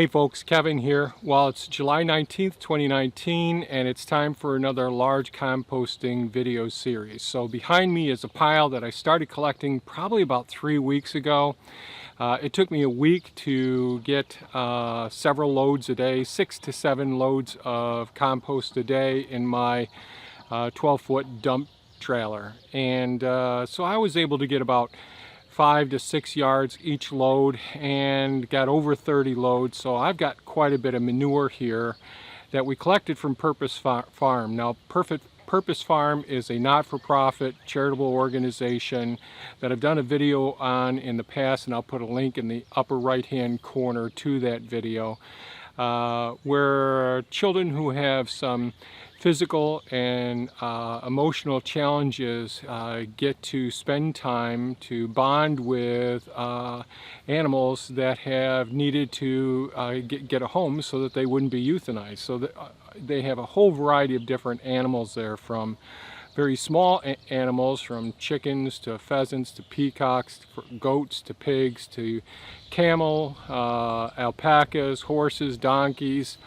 Hey folks, Kevin here. Well, it's July 19th, 2019, and it's time for another large composting video series. So behind me is a pile that I started collecting probably about 3 weeks ago. It took me a week to get several loads a day, 6 to 7 loads of compost a day in my 12-foot dump trailer. And so I was able to get about 5 to 6 yards each load and got over 30 loads. So I've got quite a bit of manure here that we collected from Purpose Farm. Now Purpose Farm is a not-for-profit charitable organization that I've done a video on in the past, and I'll put a link in the upper right hand corner to that video, where children who have some physical and emotional challenges get to spend time to bond with animals that have needed to get a home so that they wouldn't be euthanized. So that, they have a whole variety of different animals there, from very small animals, from chickens to pheasants to peacocks, to goats to pigs to camel, alpacas, horses, donkeys,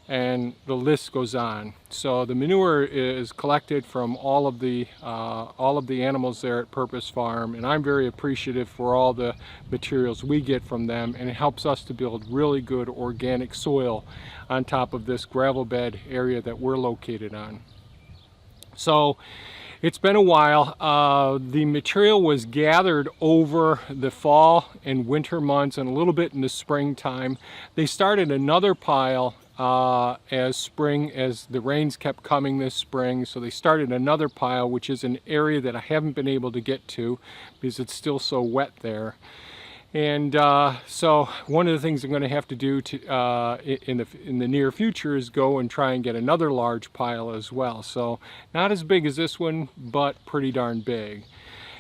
and the list goes on. So the manure is collected from all of the animals there at Purpose Farm, and I'm very appreciative for all the materials we get from them, and it helps us to build really good organic soil on top of this gravel bed area that we're located on. So it's been a while. The material was gathered over the fall and winter months and a little bit in the springtime. They started another pile as the rains kept coming this spring, so they started another pile, which is an area that I haven't been able to get to because it's still so wet there. And so one of the things I'm going to have to do in the near future is go and try and get another large pile as well. So not as big as this one, but pretty darn big.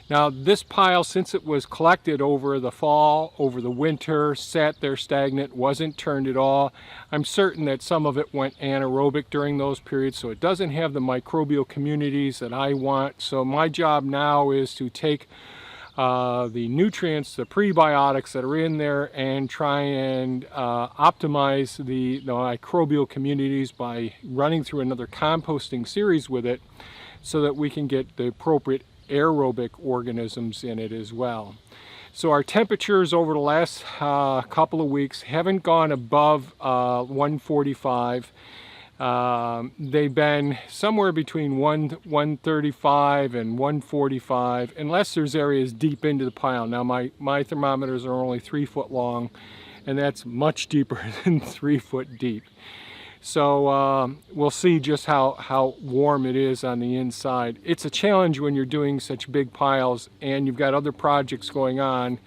Now this pile, since it was collected over the fall, over the winter, sat there stagnant, wasn't turned at all, I'm certain that some of it went anaerobic during those periods, so it doesn't have the microbial communities that I want. So my job now is to take the nutrients, the prebiotics that are in there, and try and optimize the microbial communities by running through another composting series with it, so that we can get the appropriate aerobic organisms in it as well. So our temperatures over the last couple of weeks haven't gone above 145. They've been somewhere between 135 and 145, unless there's areas deep into the pile. Now my thermometers are only 3 foot long, and that's much deeper than 3 foot deep. So we'll see just how warm it is on the inside. It's a challenge when you're doing such big piles and you've got other projects going on,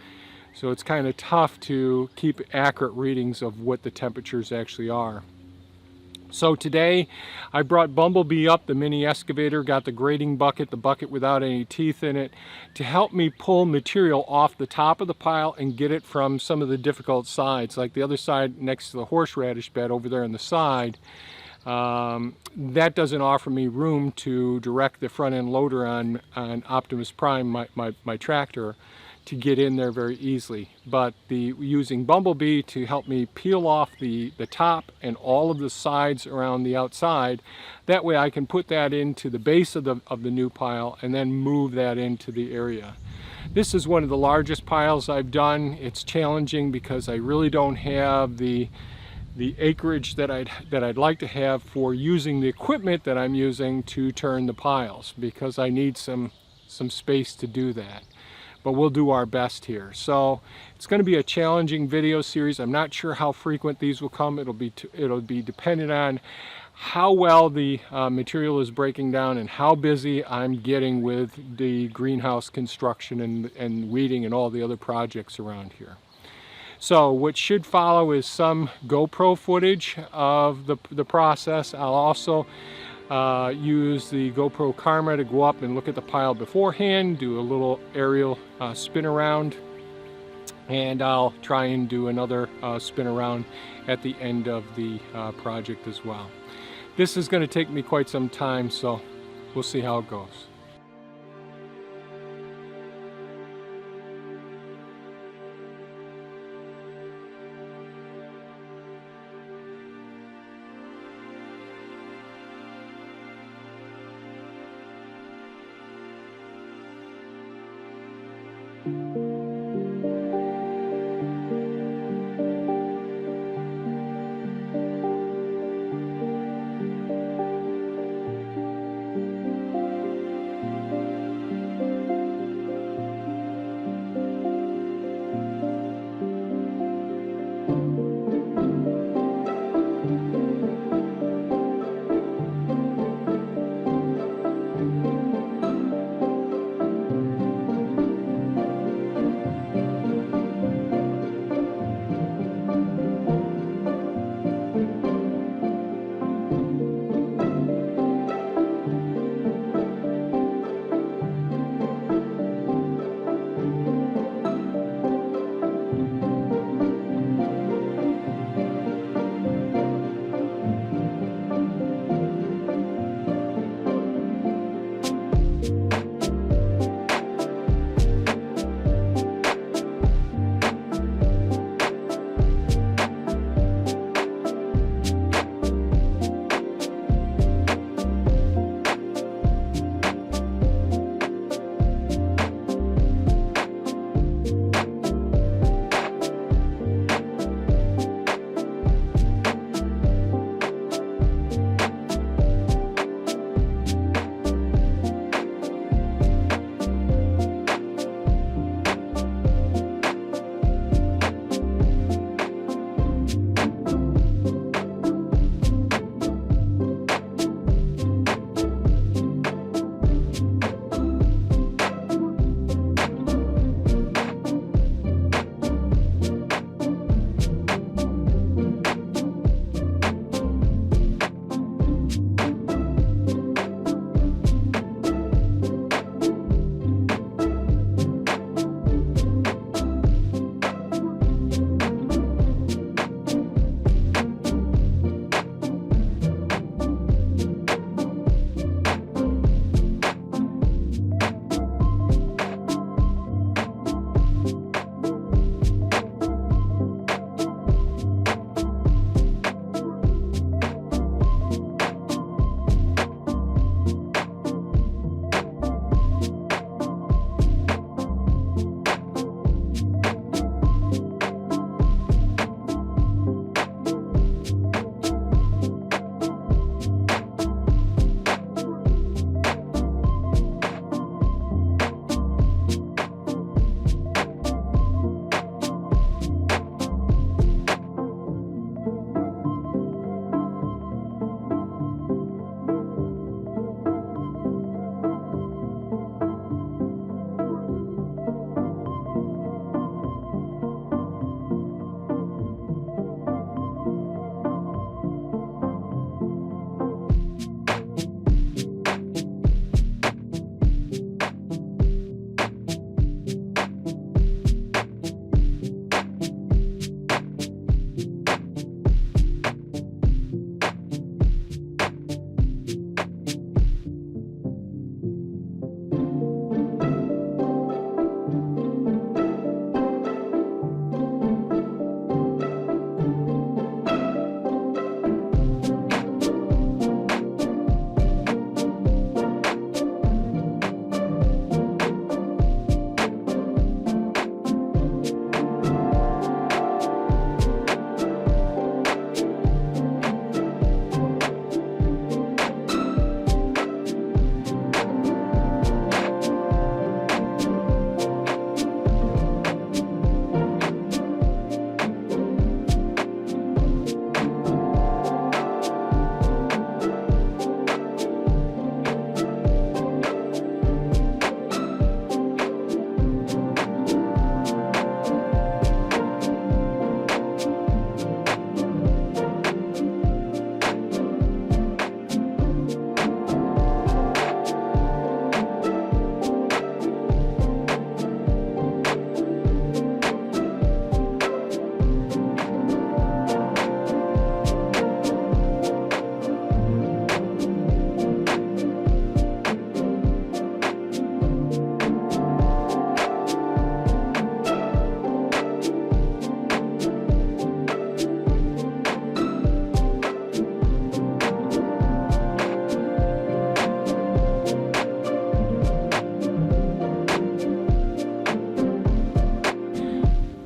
so it's kind of tough to keep accurate readings of what the temperatures actually are. So today I brought Bumblebee up, the mini-excavator, got the grading bucket, the bucket without any teeth in it, to help me pull material off the top of the pile and get it from some of the difficult sides, like the other side next to the horseradish bed over there on the side. That doesn't offer me room to direct the front end loader on Optimus Prime, my tractor, to get in there very easily. But using Bumblebee to help me peel off the top and all of the sides around the outside, that way I can put that into the base of the new pile and then move that into the area. This is one of the largest piles I've done. It's challenging because I really don't have the acreage that I'd like to have for using the equipment that I'm using to turn the piles, because I need some space to do that. But we'll do our best here. So it's going to be a challenging video series. I'm not sure how frequent these will come. It'll be dependent on how well the material is breaking down and how busy I'm getting with the greenhouse construction and weeding and all the other projects around here. So what should follow is some GoPro footage of the process. I'll also use the GoPro camera to go up and look at the pile beforehand, do a little aerial spin around, and I'll try and do another spin around at the end of the project as well. This is going to take me quite some time, so we'll see how it goes.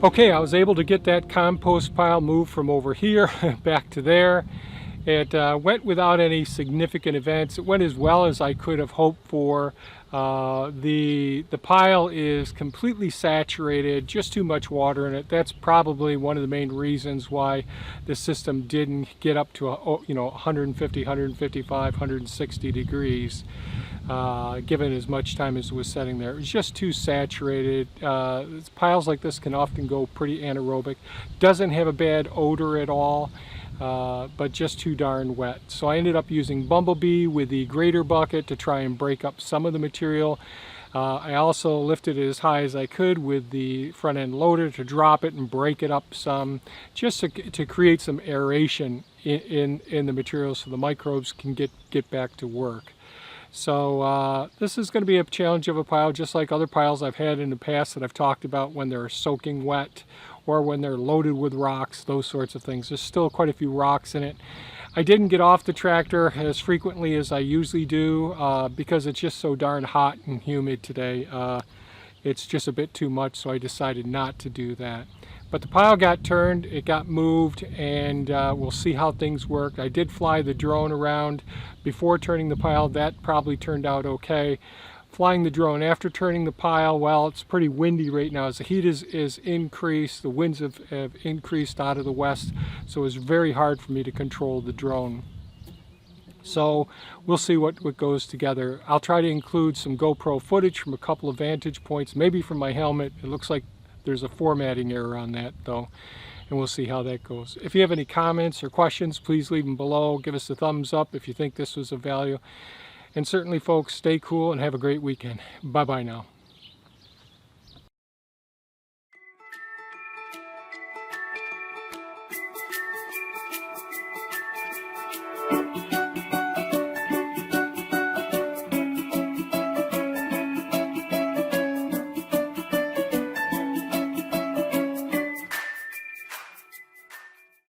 Okay, I was able to get that compost pile moved from over here back to there. It went without any significant events. It went as well as I could have hoped for. The pile is completely saturated, just too much water in it. That's probably one of the main reasons why the system didn't get up to 150, 155, 160 degrees. Given as much time as it was setting there. It was just too saturated. Piles like this can often go pretty anaerobic. Doesn't have a bad odor at all, but just too darn wet. So I ended up using Bumblebee with the grater bucket to try and break up some of the material. I also lifted it as high as I could with the front end loader to drop it and break it up some, just to create some aeration in the material so the microbes can get back to work. So this is going to be a challenge of a pile, just like other piles I've had in the past that I've talked about when they're soaking wet or when they're loaded with rocks, those sorts of things. There's still quite a few rocks in it. I didn't get off the tractor as frequently as I usually do because it's just so darn hot and humid today. It's just a bit too much, so I decided not to do that. But the pile got turned, it got moved, and we'll see how things work. I did fly the drone around before turning the pile. That probably turned out okay. Flying the drone after turning the pile, well, it's pretty windy right now. As the heat is increased, the winds have increased out of the west, so it's very hard for me to control the drone. So we'll see what goes together. I'll try to include some GoPro footage from a couple of vantage points, maybe from my helmet. It looks like there's a formatting error on that though, and we'll see how that goes. If you have any comments or questions, please leave them below. Give us a thumbs up if you think this was of value. And certainly folks, stay cool and have a great weekend. Bye-bye now.